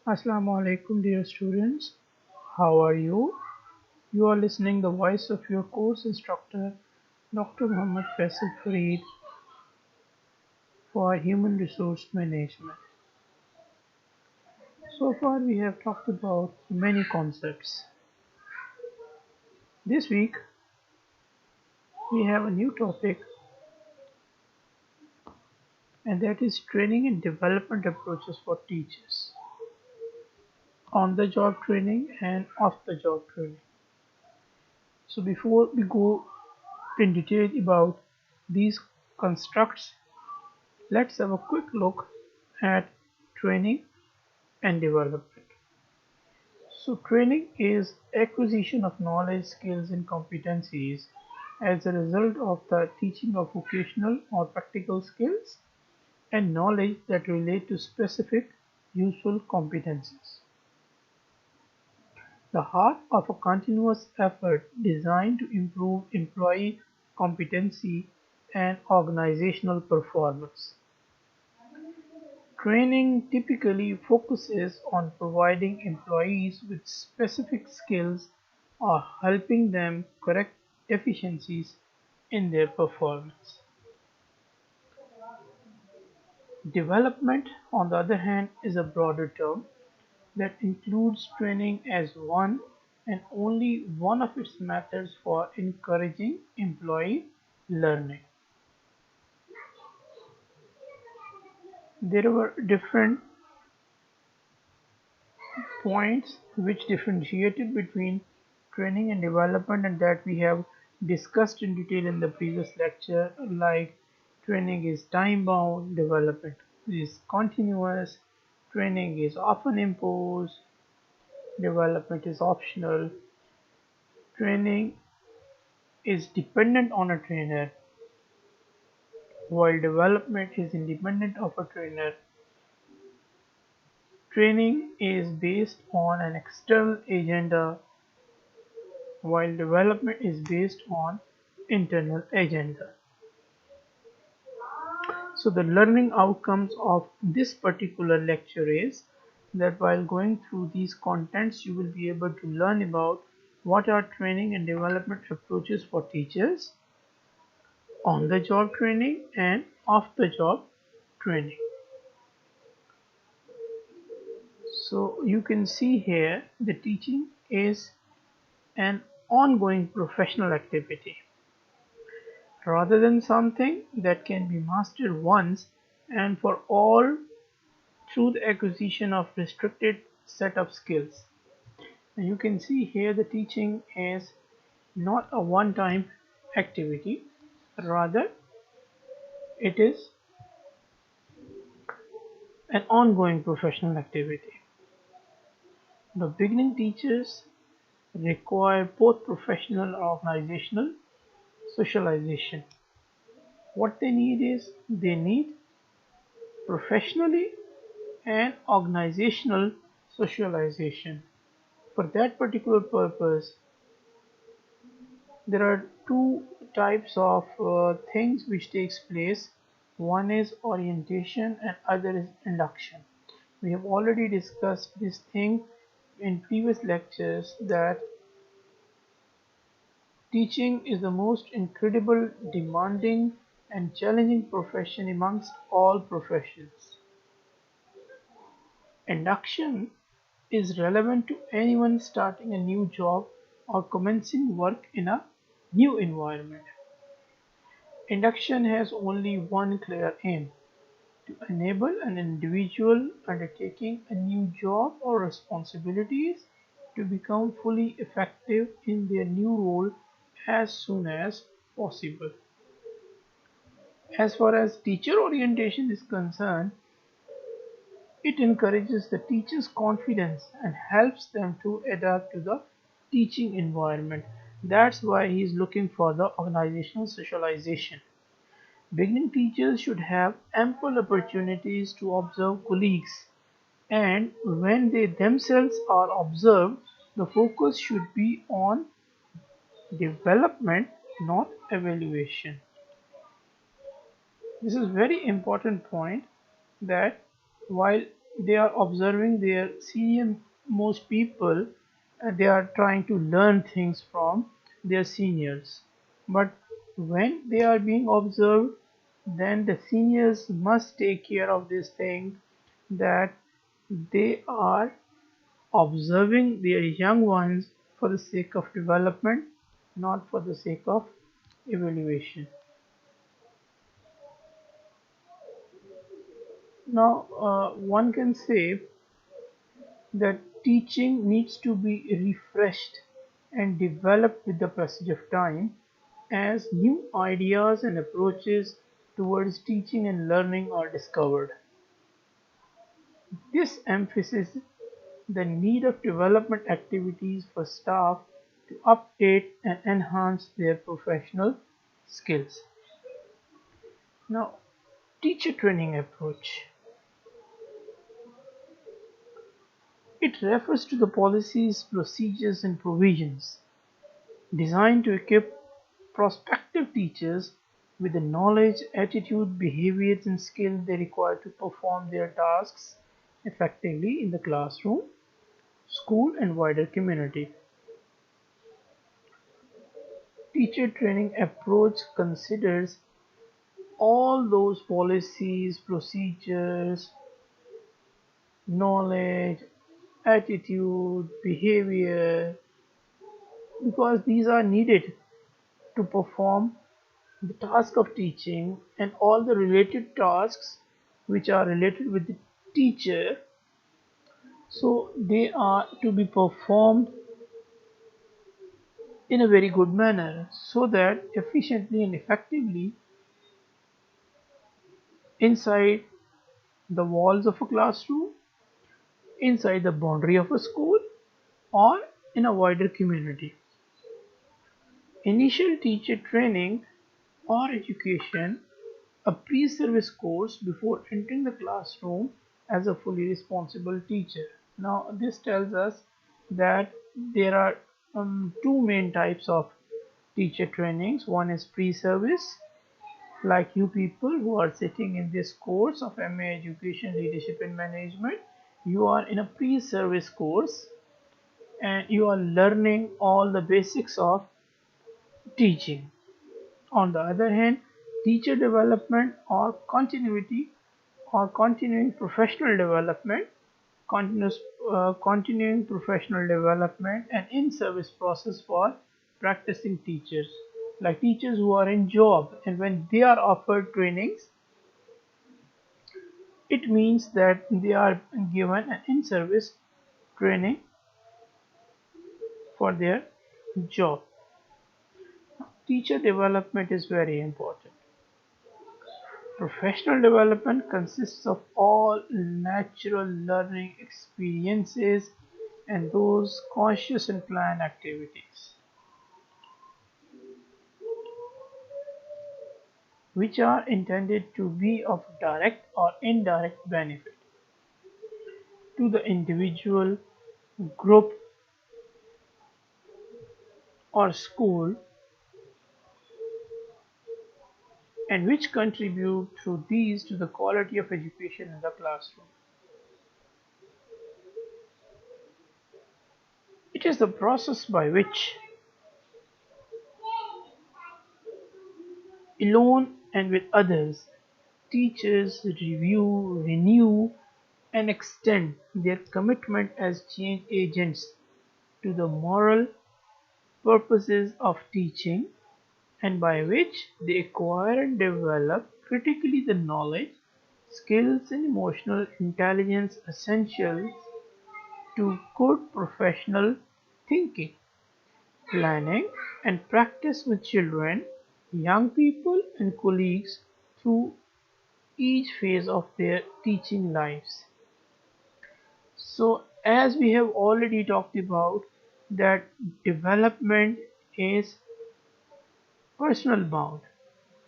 Assalamu alaikum dear students. How are you? You are listening the voice of your course instructor Dr. Muhammad Faisal Fareed for Human Resource Management. So far we have talked about many concepts. This week we have a new topic, and that is training and development approaches for teachers. On the job training and off the job training. So before we go in detail about these constructs, let's have a quick look at training and development. So training is acquisition of knowledge, skills and competencies as a result of the teaching of vocational or practical skills and knowledge that relate to specific useful competencies. The heart of a continuous effort designed to improve employee competency and organizational performance. Training typically focuses on providing employees with specific skills or helping them correct deficiencies in their performance. Development, on the other hand, is a broader term that includes training as one and only one of its methods for encouraging employee learning. There were different points which differentiated between training and development, and that we have discussed in detail in the previous lecture, like training is time bound, development is continuous, training is often imposed, development is optional, training is dependent on a trainer while development is independent of a trainer. Training is based on an external agenda while development is based on internal agenda. So the learning outcomes of this particular lecture is that while going through these contents you will be able to learn about what are training and development approaches for teachers, on the job training and off the job training. So you can see here the teaching is an ongoing professional activity rather than something that can be mastered once and for all through the acquisition of restricted set of skills. And you can see here the teaching is not a one-time activity, rather it is an ongoing professional activity. The beginning teachers require both professional and organizational socialization. What they need is they need professionally and organizational socialization. For that particular purpose, there are two types of things which takes place. One is orientation and other is induction. We have already discussed this thing in previous lectures that teaching is the most incredible, demanding and challenging profession amongst all professions. Induction is relevant to anyone starting a new job or commencing work in a new environment. Induction has only one clear aim: to enable an individual undertaking a new job or responsibilities to become fully effective in their new role as soon as possible. As far as teacher orientation is concerned, it encourages the teacher's confidence and helps them to adapt to the teaching environment. That's why he is looking for the organizational socialization. Beginning teachers should have ample opportunities to observe colleagues, and when they themselves are observed, the focus should be on development, not evaluation. This is very important point, that while they are observing their senior most people, and they are trying to learn things from their seniors. But when they are being observed, then the seniors must take care of this thing, that they are observing their young ones for the sake of development, not for the sake of evaluation. Now, one can say that teaching needs to be refreshed and developed with the passage of time as new ideas and approaches towards teaching and learning are discovered. This emphasizes the need of development activities for staff to update and enhance their professional skills. Now, teacher training approach. It refers to the policies, procedures, and provisions designed to equip prospective teachers with the knowledge, attitude, behaviors, and skills they require to perform their tasks effectively in the classroom, school, and wider community. Teacher training approach considers all those policies, procedures, knowledge, attitude, behavior, because these are needed to perform the task of teaching and all the related tasks which are related with the teacher. So they are to be performed in a very good manner so that efficiently and effectively inside the walls of a classroom, inside the boundary of a school, or in a wider community. Initial teacher training or education, a pre-service course before entering the classroom as a fully responsible teacher. Now, this tells us that there are two main types of teacher trainings. One is pre-service, like you people who are sitting in this course of MA Education, Leadership and Management. You are in a pre-service course and you are learning all the basics of teaching. On the other hand, teacher development or continuity or continuing professional development, continuing professional development and in-service process for practicing teachers, like teachers who are in job, and when they are offered trainings, it means that they are given an in-service training for their job. Teacher development is very important. Professional development consists of all natural learning experiences and those conscious and planned activities which are intended to be of direct or indirect benefit to the individual, group, or school, and which contribute through these to the quality of education in the classroom. It is the process by which, alone and with others, teachers review, renew, and extend their commitment as change agents to the moral purposes of teaching, and by which they acquire and develop critically the knowledge, skills, and emotional intelligence essential to good professional thinking, planning, and practice with children, young people, and colleagues through each phase of their teaching lives. So, as we have already talked about, that development is personal bound,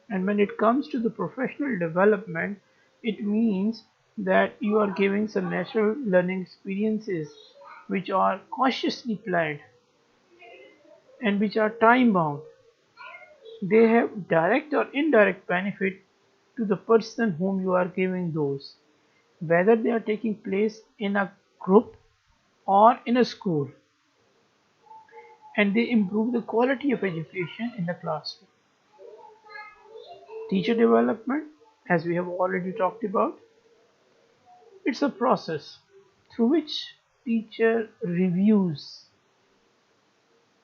and when it comes to the professional development, it means that you are giving some natural learning experiences which are cautiously planned and which are time bound. They have direct or indirect benefit to the person whom you are giving those. whether they are taking place in a group or in a school, and they improve the quality of education in the classroom. Teacher development, as we have already talked about, it's a process through which teacher reviews,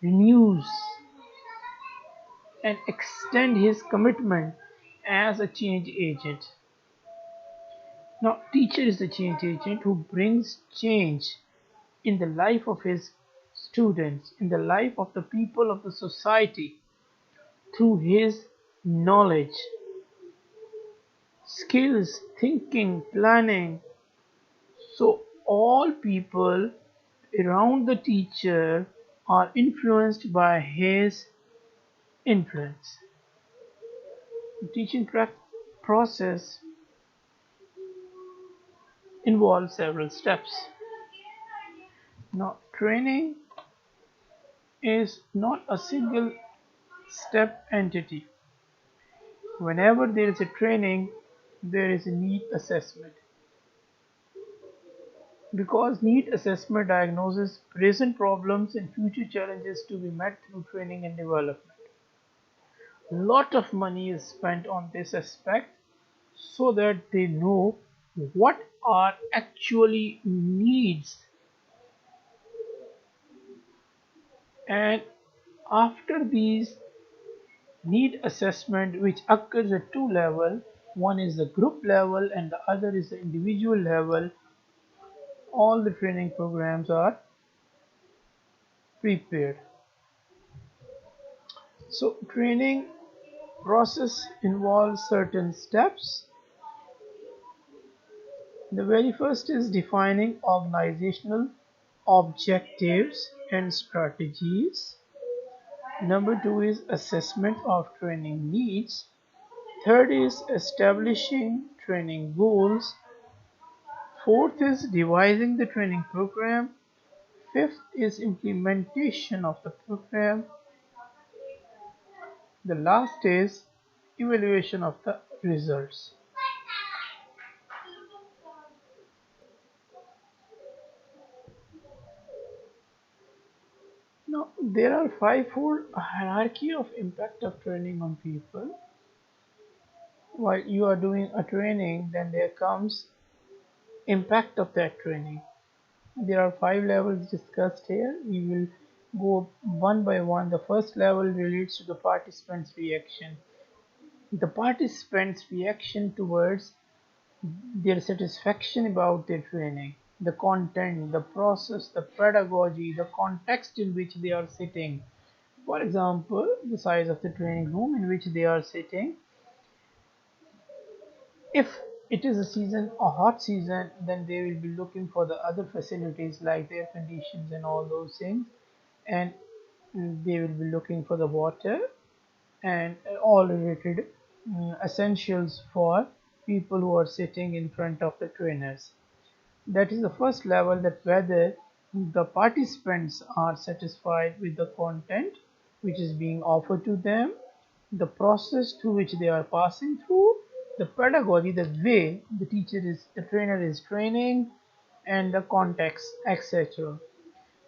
renews, and extend his commitment as a change agent. Now, teacher is the change agent who brings change in the life of his students, in the life of the people of the society, through his knowledge, skills, thinking, planning. So, all people around the teacher are influenced by his influence. The teaching process involves several steps. Now, training is not a single step entity. Whenever there is a training, there is a need assessment. Because need assessment diagnoses present problems and future challenges to be met through training and development. Lot of money is spent on this aspect so that they know what are actually needs, and after these need assessment, which occurs at two levels, one is the group level and the other is the individual level, all the training programs are prepared. So training process involves certain steps. The very first is defining organizational objectives and strategies. Number two is assessment of training needs. Third is establishing training goals. Fourth is devising the training program. Fifth is implementation of the program. The last is evaluation of the results. Now, there are fivefold hierarchy of impact of training on people. While you are doing a training, then there comes impact of that training. There are five levels discussed here. We will go one by one. The first level relates to the participants' reaction. The participants' reaction towards their satisfaction about their training, the content, the process, the pedagogy, the context in which they are sitting. For example, the size of the training room in which they are sitting. If it is a season, a hot season, then they will be looking for the other facilities like the air conditions and all those things, and they will be looking for the water and all related essentials for people who are sitting in front of the trainers. That is the first level, that whether the participants are satisfied with the content which is being offered to them, the process through which they are passing through, the pedagogy, the way the trainer is training, and the context, etc.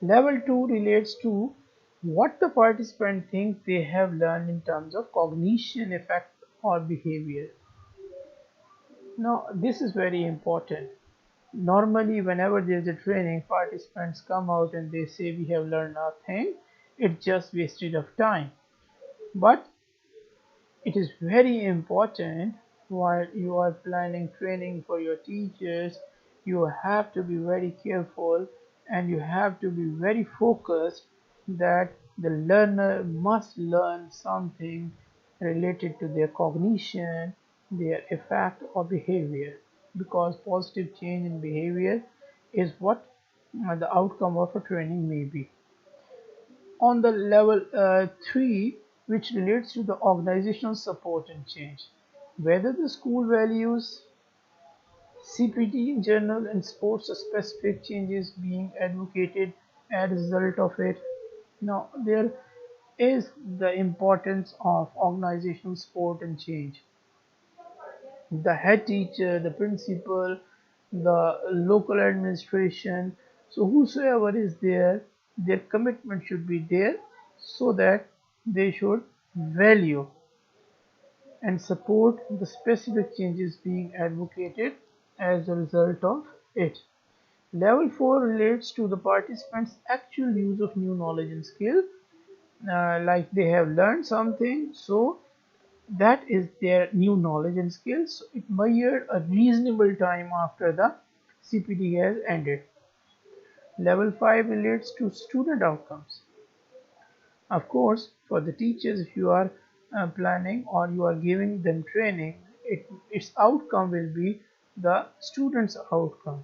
Level 2 relates to what the participant think they have learned in terms of cognition, effect, or behavior. Now, this is very important. Normally, whenever there is a training, participants come out and they say we have learned nothing, it's just wasted of time. But it is very important, while you are planning training for your teachers, you have to be very careful and you have to be very focused that the learner must learn something related to their cognition, their effect or behavior, because positive change in behavior is what the outcome of a training may be. On the level 3, which relates to the organizational support and change, whether the school values CPT in general and sports specific changes being advocated as a result of it. Now, there is the importance of organizational support and change. The head teacher, the principal, the local administration. So whosoever is there, their commitment should be there so that they should value and support the specific changes being advocated as a result of it. Level 4 relates to the participants' actual use of new knowledge and skill, like they have learned something, so that is their new knowledge and skills. So it measured a reasonable time after the CPD has ended. Level 5 relates to student outcomes. Of course, for the teachers, if you are planning or you are giving them training, its outcome will be the student's outcome.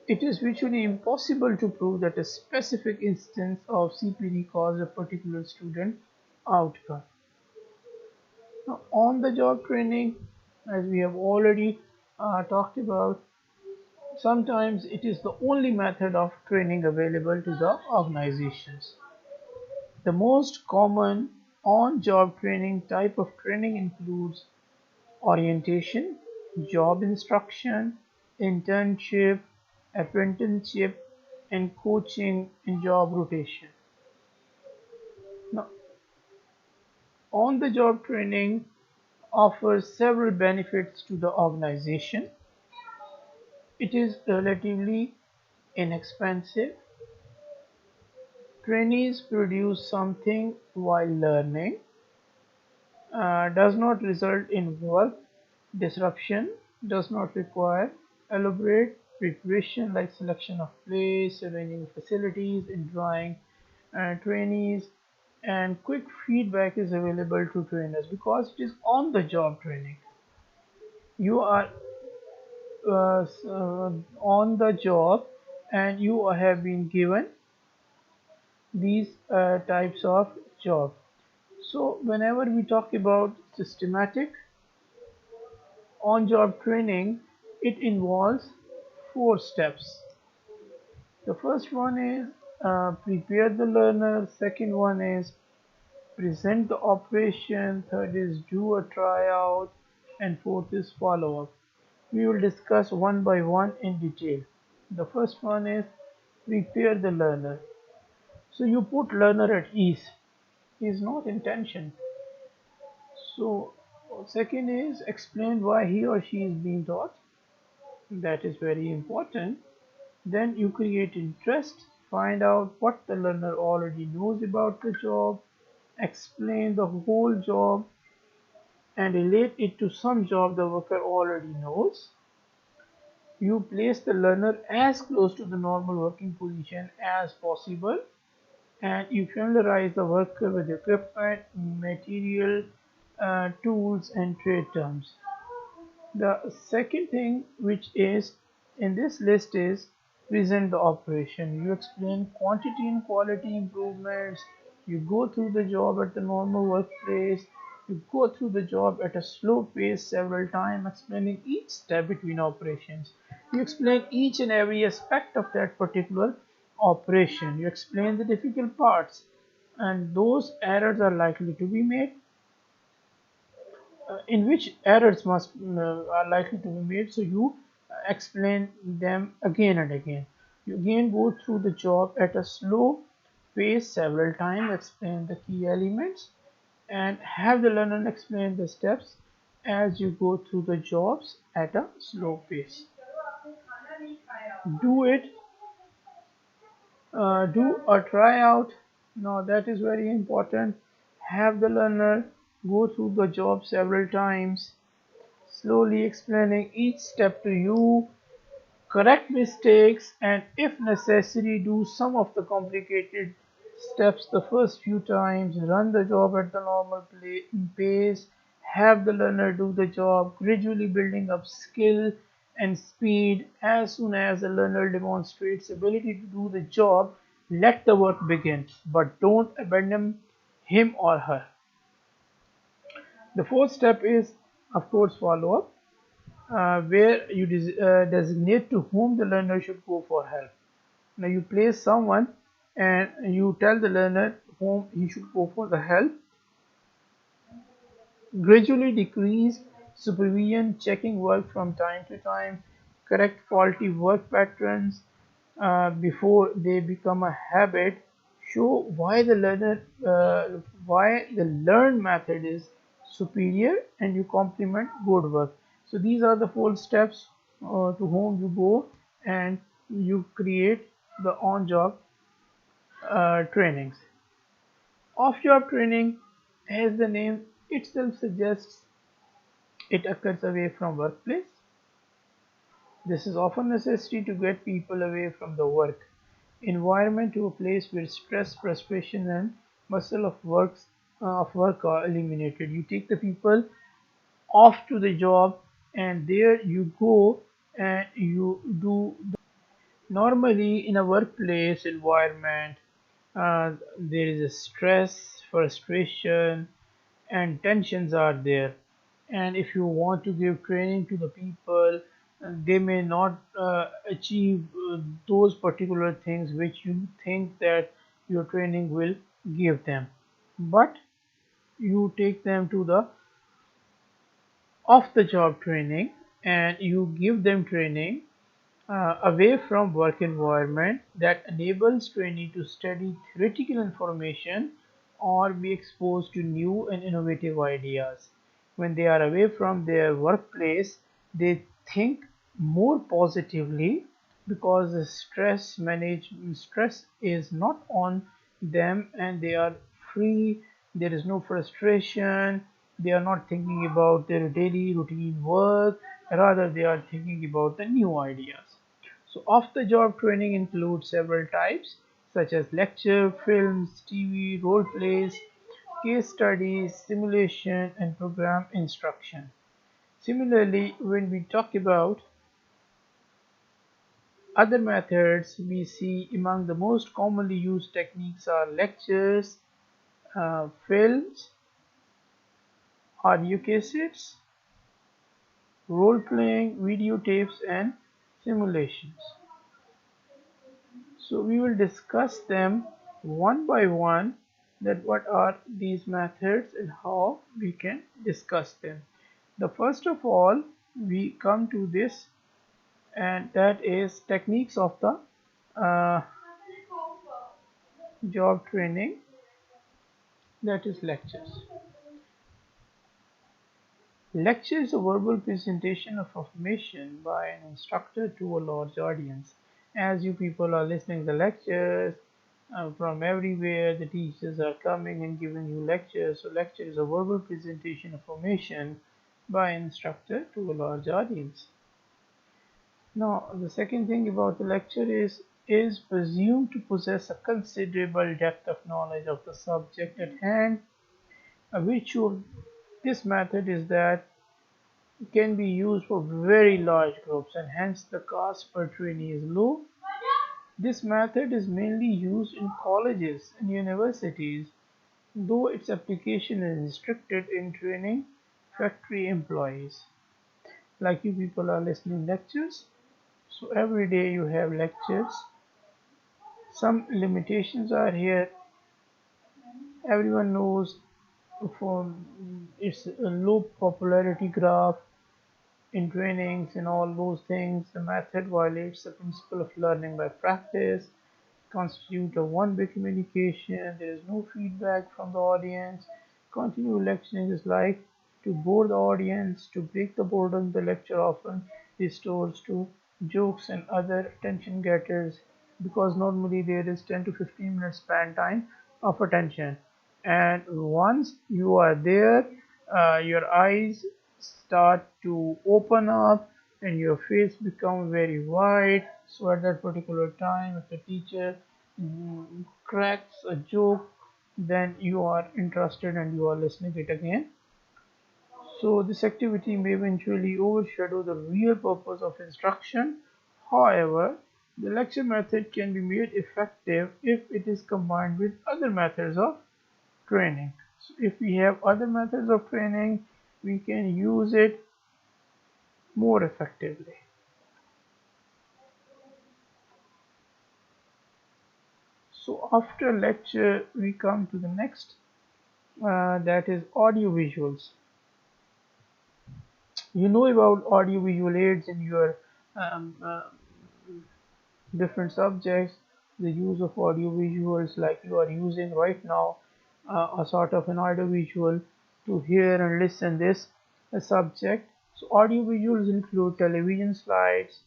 It is virtually impossible to prove that a specific instance of CPD caused a particular student outcome. Now, on the job training, as we have already talked about, sometimes it is the only method of training available to the organizations. The most common on-job training type of training includes orientation, job instruction, internship, apprenticeship, and coaching and job rotation. Now, on-the-job training offers several benefits to the organization. It is relatively inexpensive. Trainees produce something while learning, does not result in work disruption, does not require elaborate preparation like selection of place, arranging facilities, and drawing trainees, and quick feedback is available to trainers because it is on the job training. You are on the job and you have been given these types of job. So whenever we talk about systematic on-job training, it involves 4 steps. The first one is prepare the learner, second one is present the operation, third is do a tryout, and fourth is follow up. We will discuss one by one in detail. The first one is prepare the learner. So you put learner at ease. He is not in tension. So second is explain why he or she is being taught. That is very important. Then you create interest, find out what the learner already knows about the job, explain the whole job and relate it to some job the worker already knows. You place the learner as close to the normal working position as possible and you familiarize the worker with equipment, material, tools and trade terms. The second thing which is in this list is present the operation. You explain quantity and quality improvements. You go through the job at the normal workplace. You go through the job at a slow pace several times, explaining each step between operations. You explain each and every aspect of that particular operation. You explain the difficult parts, and those errors are likely to be made in which errors must are likely to be made, so you explain them again and again. You again go through the job at a slow pace several times, explain the key elements and have the learner explain the steps as you go through the jobs at a slow pace. Do it, do a tryout. Now that is very important. Have the learner go through the job several times, slowly explaining each step to you, correct mistakes, and if necessary, do some of the complicated steps the first few times, run the job at the normal pace, have the learner do the job, gradually building up skill and speed. As soon as the learner demonstrates ability to do the job, let the work begin, but don't abandon him or her. The fourth step is, of course, follow up, where you designate to whom the learner should go for help. Now you place someone and you tell the learner whom he should go for the help. Gradually decrease supervision, checking work from time to time, correct faulty work patterns before they become a habit, show why the learned method is superior, and you complement good work. So these are the 4 steps to whom you go and you create the on-job trainings. Off-job training, as the name itself suggests, it occurs away from workplace. This is often necessary to get people away from the work environment to a place where stress, frustration, and muscle of work are eliminated. You take the people off to the job, and there you go and you do. Normally, in a workplace environment, there is a stress, frustration, and tensions are there. And if you want to give training to the people, they may not achieve those particular things which you think that your training will give them. But you take them to the off the job training, and you give them training away from work environment that enables trainee to study theoretical information or be exposed to new and innovative ideas. When they are away from their workplace, they think more positively because the stress is not on them, and they are free. There is no frustration. They are not thinking about their daily routine work, rather they are thinking about the new ideas. So off-the-job training includes several types such as lecture, films, TV, role plays, case studies, simulation, and program instruction. Similarly, when we talk about other methods, we see among the most commonly used techniques are lectures, films, audio cassettes, role-playing, videotapes, and simulations. So we will discuss them one by one, that what are these methods and how we can discuss them. The first of all, we come to this, and that is techniques of the uh, job training, that is lectures. Lecture is a verbal presentation of information by an instructor to a large audience. As you people are listening to the lectures from everywhere, the teachers are coming and giving you lectures. So lecture is a verbal presentation of information by an instructor to a large audience. Now, the second thing about the lecture is presumed to possess a considerable depth of knowledge of the subject at hand. A virtue of this method is that can be used for very large groups, and hence the cost per trainee is low. This method is mainly used in colleges and universities, though its application is restricted in training factory employees. Like you people are listening lectures, so every day you have lectures. Some limitations are here. Everyone knows for its a low popularity graph in trainings and all those things. The method violates the principle of learning by practice, constitute a one-way communication, there is no feedback from the audience. Continued lecturing is like to bore the audience. To break the boredom, the lecture often restores to jokes and other attention getters, because normally there is 10 to 15 minutes span time of attention, and once you are there, your eyes start to open up and your face become very wide. So at that particular time, if the teacher cracks a joke, then you are interested and you are listening it again. So this activity may eventually overshadow the real purpose of instruction. However, the lecture method can be made effective if it is combined with other methods of training. So if we have other methods of training, we can use it more effectively. So after lecture, we come to the next, that is audio visuals. You know about audio visual aids in your um, uh, different subjects, the use of audio visuals like you are using right now, a sort of an audio visual to hear and listen this subject. So audio visuals include television slides,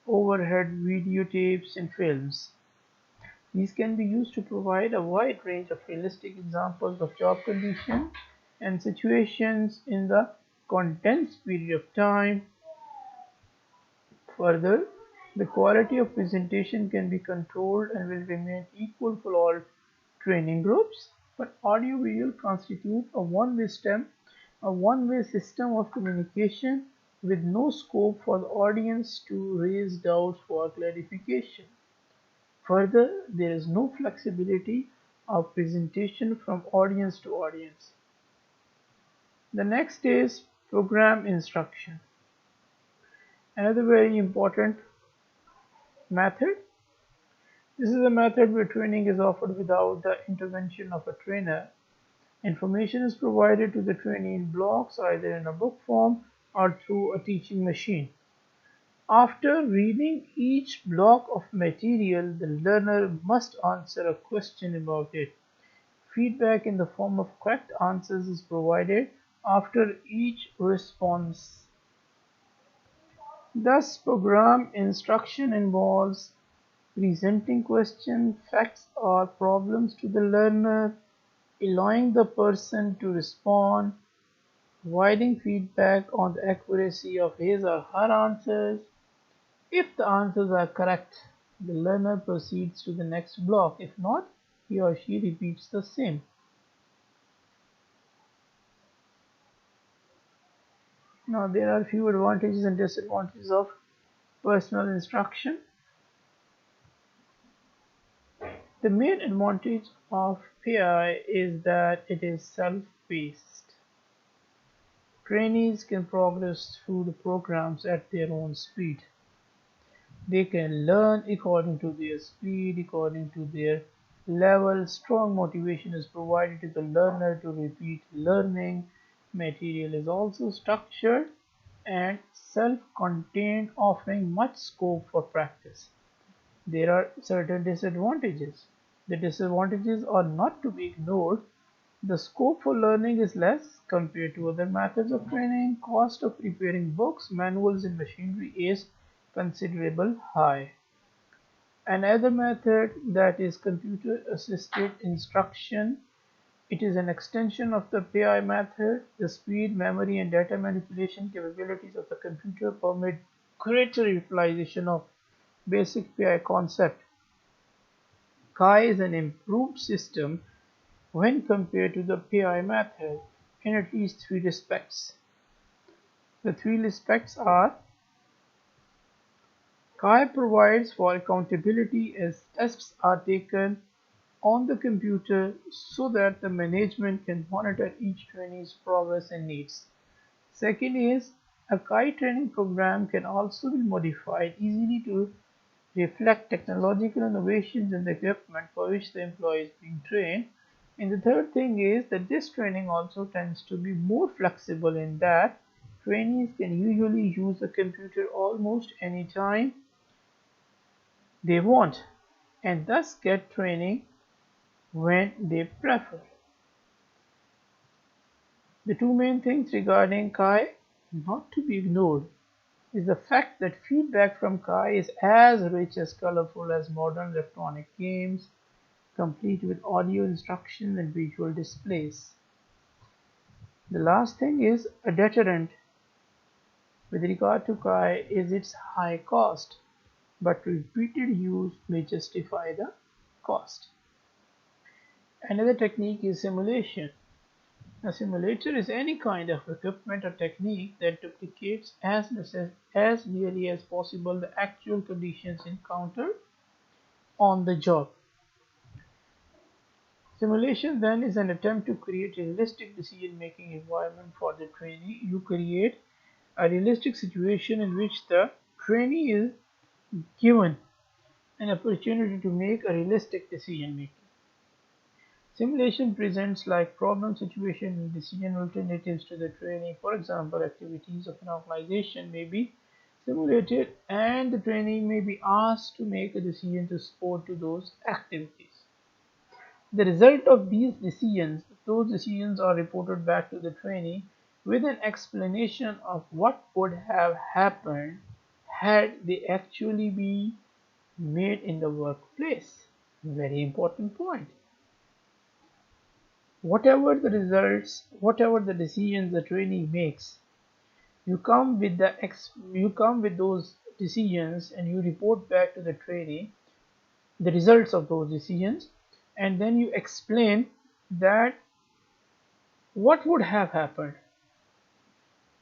overhead videotapes and films. These can be used to provide a wide range of realistic examples of job conditions and situations in the condensed period of time. Further, the quality of presentation can be controlled and will remain equal for all training groups, but audiovisual constitute a one-way system of communication with no scope for the audience to raise doubts for clarification. Further, there is no flexibility of presentation from audience to audience. The next is program instruction. Another very important method. This is a method where training is offered without the intervention of a trainer. Information is provided to the trainee in blocks, either in a book form or through a teaching machine. After reading each block of material, the learner must answer a question about it. Feedback in the form of correct answers is provided after each response. Thus, program instruction involves presenting questions, facts, or problems to the learner, allowing the person to respond, providing feedback on the accuracy of his or her answers. If the answers are correct, the learner proceeds to the next block. If not, he or she repeats the same. Now, there are few advantages and disadvantages of personal instruction. The main advantage of PI is that it is self-paced. Trainees can progress through the programs at their own speed. They can learn according to their speed, according to their level. Strong motivation is provided to the learner to repeat learning. Material is also structured and self-contained, offering much scope for practice. There are certain disadvantages. The disadvantages are not to be ignored. The scope for learning is less compared to other methods of training. Cost of preparing books, manuals and machinery is considerable high. Another method that is computer assisted instruction. It is an extension of the PI method. The speed, memory and data manipulation capabilities of the computer permit greater utilization of basic PI concept. Chi is an improved system when compared to the PI method in at least three respects. The three respects are: Chi provides for accountability as tests are taken on the computer so that the management can monitor each trainee's progress and needs. Second is, a Chi training program can also be modified easily to reflect technological innovations in the equipment for which the employee is being trained. And the third thing is that this training also tends to be more flexible in that trainees can usually use the computer almost any time they want and thus get training when they prefer. The two main things regarding Chi not to be ignored is the fact that feedback from Chi is as rich as colorful as modern electronic games, complete with audio instruction and visual displays. The last thing is a deterrent with regard to Chi is its high cost, but repeated use may justify the cost. Another technique is simulation. A simulator is any kind of equipment or technique that duplicates as nearly as possible the actual conditions encountered on the job. Simulation then is an attempt to create a realistic decision-making environment for the trainee. You create a realistic situation in which the trainee is given an opportunity to make a realistic decision making. Simulation presents like problem situation and decision alternatives to the trainee. For example, activities of an organization may be simulated and the trainee may be asked to make a decision to support to those activities. The result of those decisions are reported back to the trainee with an explanation of what would have happened had they actually been made in the workplace. Very important point. Whatever the results, whatever the decisions the trainee makes, you come with those decisions and you report back to the trainee the results of those decisions, and then you explain that what would have happened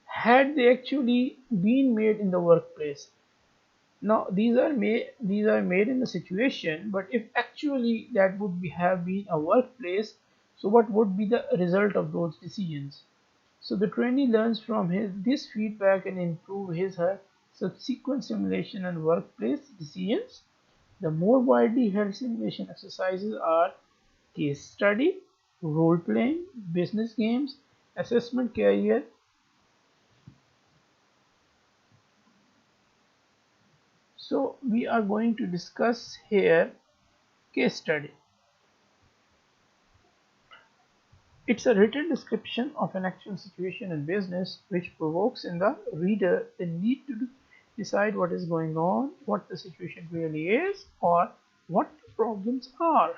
had they actually been made in the workplace. Now these are made in the situation, but if actually that would have been a workplace, so what would be the result of those decisions? So the trainee learns from this feedback and improve her subsequent simulation and workplace decisions. The more widely held simulation exercises are case study, role playing, business games, assessment career. So we are going to discuss here case study. It's a written description of an actual situation in business which provokes in the reader the need to decide what is going on, what the situation really is, or what the problems are,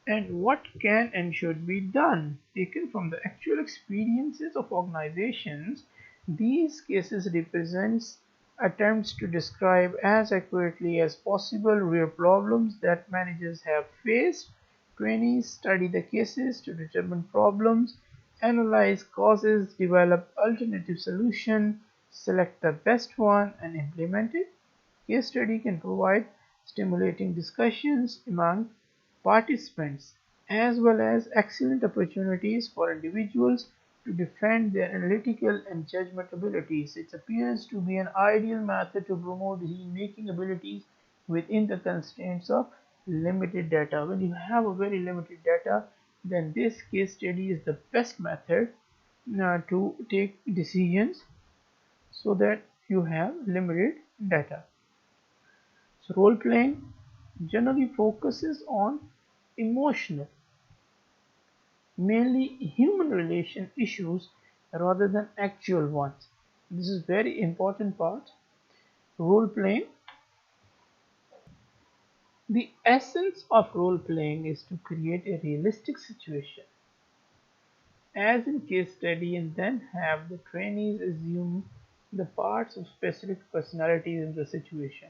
and what can and should be done. Taken from the actual experiences of organizations, these cases represents attempts to describe as accurately as possible real problems that managers have faced. Trainees study the cases to determine problems, analyze causes, develop alternative solutions, select the best one, and implement it. Case study can provide stimulating discussions among participants, as well as excellent opportunities for individuals to defend their analytical and judgment abilities. It appears to be an ideal method to promote decision-making abilities within the constraints of limited data. When you have a very limited data, then this case study is the best method to take decisions so that you have limited data. So role playing generally focuses on emotional, mainly human relation issues rather than actual ones. This is very important part. Role playing. The essence of role playing is to create a realistic situation, as in case study, and then have the trainees assume the parts of specific personalities in the situation.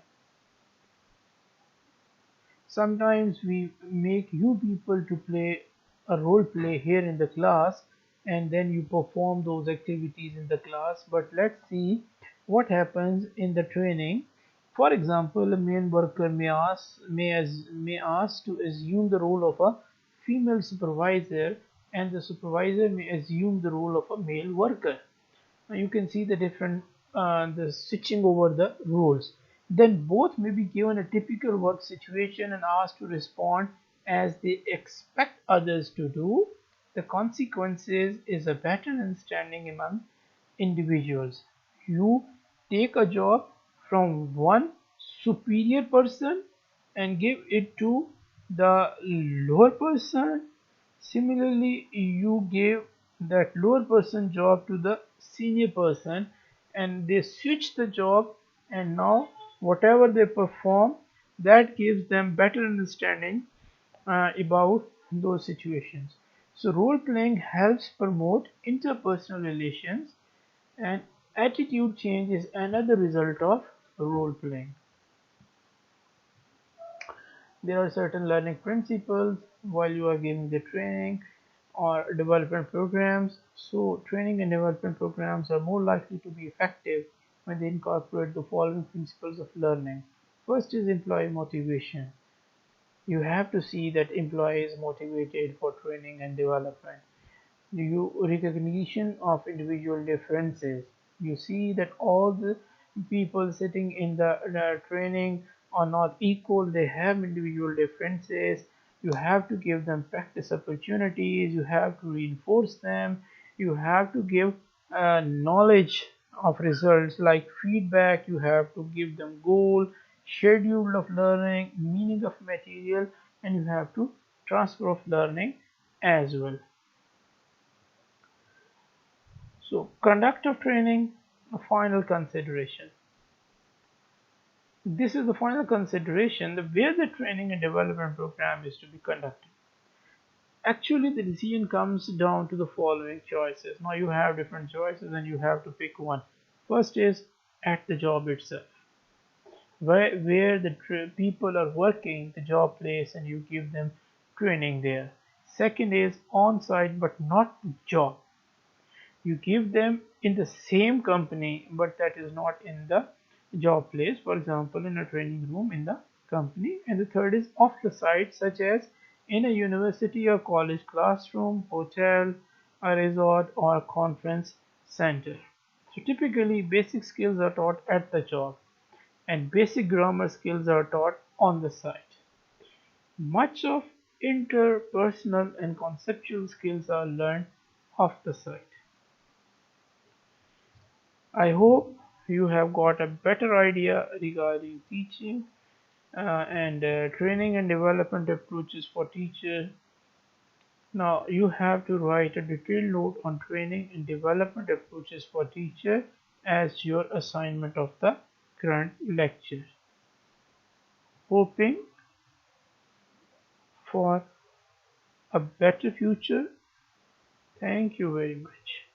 Sometimes we make you people to play a role play here in the class, and then you perform those activities in the class, but let's see what happens in the training. For example, a male worker may ask to assume the role of a female supervisor, and the supervisor may assume the role of a male worker. Now you can see the different the switching over the roles. Then both may be given a typical work situation and asked to respond as they expect others to do. The consequences is a better understanding among individuals. You take a job from one superior person and give it to the lower person. Similarly, you give that lower person job to the senior person, and they switch the job, and now whatever they perform, that gives them better understanding about those situations. So role playing helps promote interpersonal relations, and attitude change is another result of role playing. There are certain learning principles while you are giving the training or development programs. So training and development programs are more likely to be effective when they incorporate the following principles of learning. First is employee motivation. You have to see that employee is motivated for training and development. You recognition of individual differences. You see that all the people sitting in the training are not equal, they have individual differences. You have to give them practice opportunities, you have to reinforce them, you have to give knowledge of results like feedback, you have to give them goal, schedule of learning, meaning of material, and you have to transfer of learning as well. So conduct of training, a final consideration. This is the final consideration, where the training and development program is to be conducted. Actually, the decision comes down to the following choices. Now you have different choices and you have to pick one. First is at the job itself, where the people are working, the job place, and you give them training there. Second is on site but not job. You give them in the same company but that is not in the job place, for example in a training room in the company. And the third is off the site, such as in a university or college classroom, hotel, a resort, or a conference center. So typically basic skills are taught at the job and basic grammar skills are taught on the site. Much of interpersonal and conceptual skills are learned off the site. I hope you have got a better idea regarding teaching and training and development approaches for teachers. Now you have to write a detailed note on training and development approaches for teacher as your assignment of the current lecture. Hoping for a better future. Thank you very much.